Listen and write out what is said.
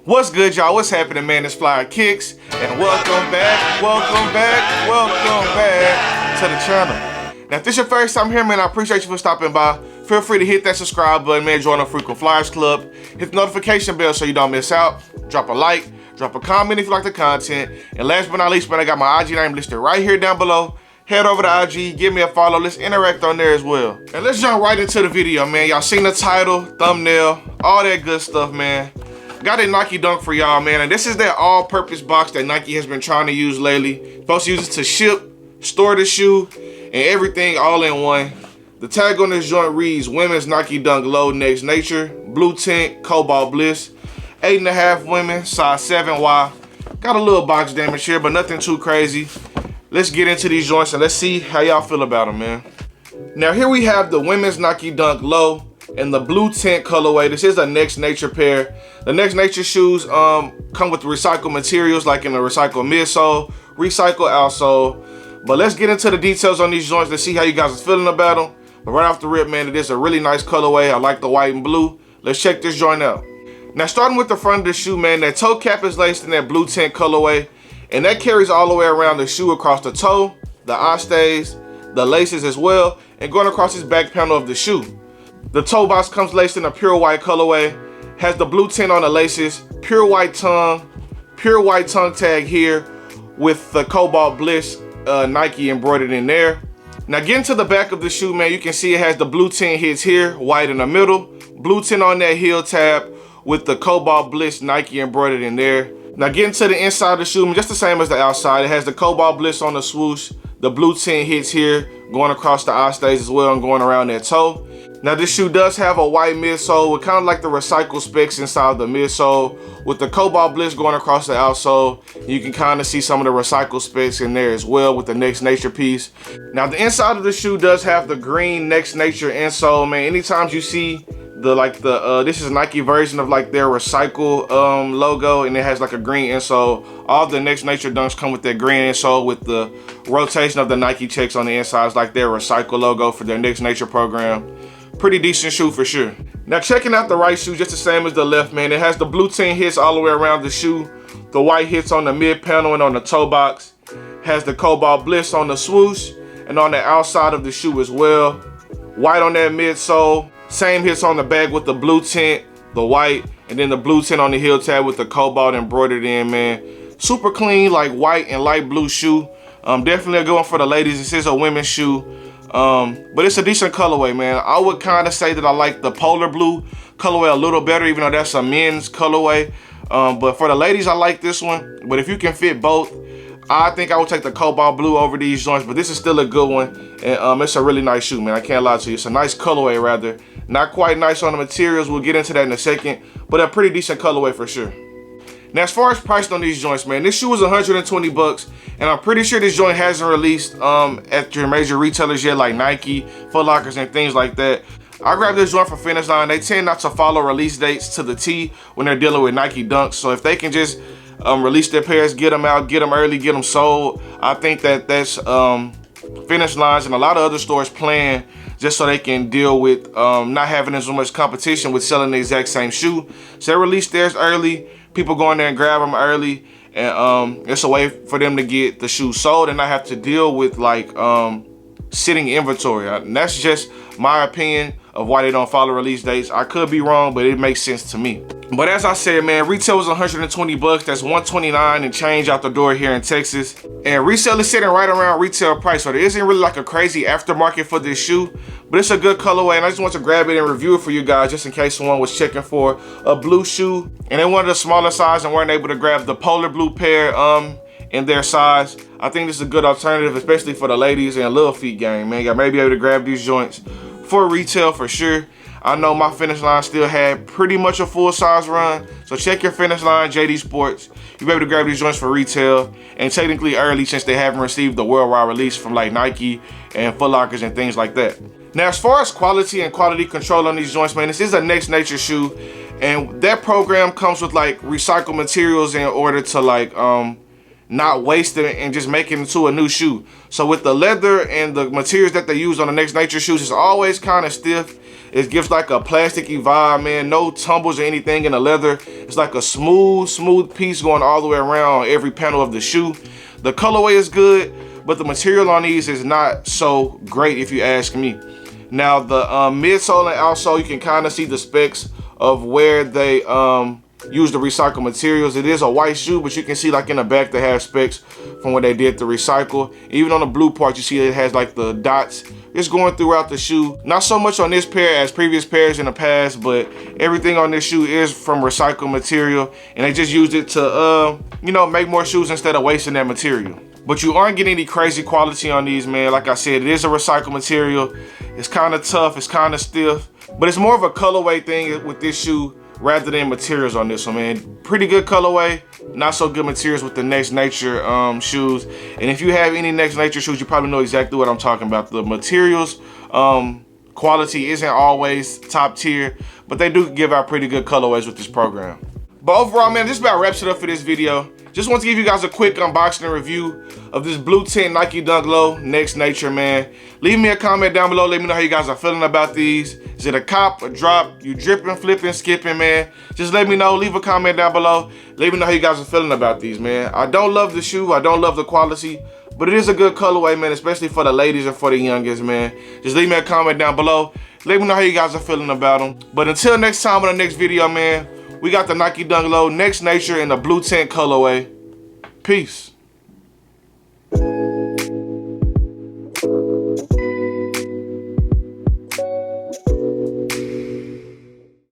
What's good, y'all? What's happening, man? It's FLYEERRKicks, and welcome back to the channel. Now, if this is your first time here, man, I appreciate you for stopping by. Feel free to hit that subscribe button, man. Join the Frequent Flyers Club. Hit the notification bell so you don't miss out. Drop a like, drop a comment if you like the content. And last but not least, man, I got my IG name listed right here down below. Head over to IG, give me a follow. Let's interact on there as well. And let's jump right into the video, man. Y'all seen the title, thumbnail, all that good stuff, man. Got a Nike Dunk for y'all, man, and this is that all-purpose box that Nike has been trying to use lately. Supposed to use it to ship, store the shoe, and everything all in one. The tag on this joint reads, Women's Nike Dunk Low Next Nature, Blue Tint, Cobalt Bliss, 8.5 women, size 7Y. Got a little box damage here, but nothing too crazy. Let's get into these joints and let's see how y'all feel about them, man. Now here we have the Women's Nike Dunk Low in the Blue Tint colorway. This is a Next Nature pair. The Next Nature shoes come with recycled materials, like in a recycled midsole, recycled outsole. But let's get into the details on these joints. Let's see how you guys are feeling about them. But right off the rip, man, it is a really nice colorway. I like the white and blue. Let's check this joint out. Now, starting with the front of the shoe, man, that toe cap is laced in that Blue Tint colorway, and that carries all the way around the shoe across the toe, the eye stays, the laces as well, and going across this back panel of the shoe. The toe box comes laced in a pure white colorway, has the blue tint on the laces, pure white tongue tag here with the Cobalt Bliss Nike embroidered in there. Now getting to the back of the shoe, man, you can see it has the blue tint hits here, white in the middle, blue tint on that heel tab with the Cobalt Bliss Nike embroidered in there. Now getting to the inside of the shoe, just the same as the outside, it has the Cobalt Bliss on the swoosh, the blue tint hits here, going across the eye stays as well and going around that toe. Now this shoe does have a white midsole with kind of like the recycled specs inside the midsole with the Cobalt Bliss going across the outsole. You can kind of see some of the recycled specs in there as well with the Next Nature piece. Now the inside of the shoe does have the green Next Nature insole, man. Anytime you see this is a Nike version of like their recycle logo, and it has like a green insole. All the Next Nature Dunks come with that green insole with the rotation of the Nike checks on the inside. It's like their recycle logo for their Next Nature program. Pretty decent shoe for sure. Now checking out the right shoe, just the same as the left, man. It has the blue tint hits all the way around the shoe, the white hits on the mid panel and on the toe box. Has the Cobalt Bliss on the swoosh and on the outside of the shoe as well. White on that midsole. Same hits on the back with the blue tint, the white, and then the blue tint on the heel tab with the Cobalt embroidered in, man. Super clean, like white and light blue shoe. Definitely a good one for the ladies. This is a women's shoe. But it's a decent colorway, man. I would kind of say that I like the polar blue colorway a little better, even though that's a men's colorway. But for the ladies, I like this one. But if you can fit both, I think I would take the Cobalt Blue over these joints. But this is still a good one, and it's a really nice shoe, man. I can't lie to you. It's a nice colorway, rather. Not quite nice on the materials. We'll get into that in a second, but a pretty decent colorway for sure. Now, as far as pricing on these joints, man, this shoe is 120 bucks, and I'm pretty sure this joint hasn't released at your major retailers yet, like Nike, Foot Lockers, and things like that. I grabbed this joint for Finish Line. They tend not to follow release dates to the T when they're dealing with Nike Dunks, so if they can just release their pairs, get them out, get them early, get them sold, I think that's Finish Lines and a lot of other stores plan just so they can deal with not having as much competition with selling the exact same shoe. So they release theirs early. People go in there and grab them early, and it's a way for them to get the shoe sold and not have to deal with like sitting inventory. And that's just my opinion of why they don't follow release dates. I could be wrong, but it makes sense to me. But as I said, man, retail was 120 bucks. That's 129 and change out the door here in Texas. And resale is sitting right around retail price. So there isn't really like a crazy aftermarket for this shoe, but it's a good colorway. And I just want to grab it and review it for you guys, just in case someone was checking for a blue shoe and they wanted a smaller size and weren't able to grab the polar blue pair in their size. I think this is a good alternative, especially for the ladies and little feet gang, man. You may be able to grab these joints for retail for sure. I know my Finish Line still had pretty much a full size run, so check your Finish Line, JD Sports. You'll be able to grab these joints for retail, and technically early since they haven't received the worldwide release from like Nike and Foot Lockers and things like that. Now, as far as quality and quality control on these joints, man, this is a Next Nature shoe, and that program comes with like recycled materials in order to like not wasting it and just making it into a new shoe. So with the leather and the materials that they use on the Next Nature shoes, it's always kind of stiff. It gives like a plasticky vibe, man. No tumbles or anything in the leather. It's like a smooth piece going all the way around every panel of the shoe. The colorway is good, but the material on these is not so great if you ask me. Now the midsole and outsole, you can kind of see the specs of where they use the recycled materials. It is a white shoe, but you can see like in the back they have specs from where they did the recycle. Even on the blue part, you see it has like the dots. It's going throughout the shoe. Not so much on this pair as previous pairs in the past, but everything on this shoe is from recycled material, and they just used it to, you know, make more shoes instead of wasting that material. But you aren't getting any crazy quality on these, man. Like I said, it is a recycled material. It's kind of tough, it's kind of stiff, but it's more of a colorway thing with this shoe rather than materials on this one, man. Pretty good colorway, not so good materials with the Next Nature shoes. And if you have any Next Nature shoes, you probably know exactly what I'm talking about. The materials quality isn't always top tier, but they do give out pretty good colorways with this program. But overall, man, this about wraps it up for this video. Just want to give you guys a quick unboxing and review of this blue tint Nike Dunk Low Next Nature, man. Leave me a comment down below. Let me know how you guys are feeling about these. Is it a cop, a drop? You dripping, flipping, skipping, man? Just let me know. Leave a comment down below. Let me know how you guys are feeling about these, man. I don't love the shoe. I don't love the quality, but it is a good colorway, man, especially for the ladies and for the youngest, man. Just leave me a comment down below. Let me know how you guys are feeling about them. But until next time on the next video, man, we got the Nike Dunk Low Next Nature in the blue tint colorway. Peace.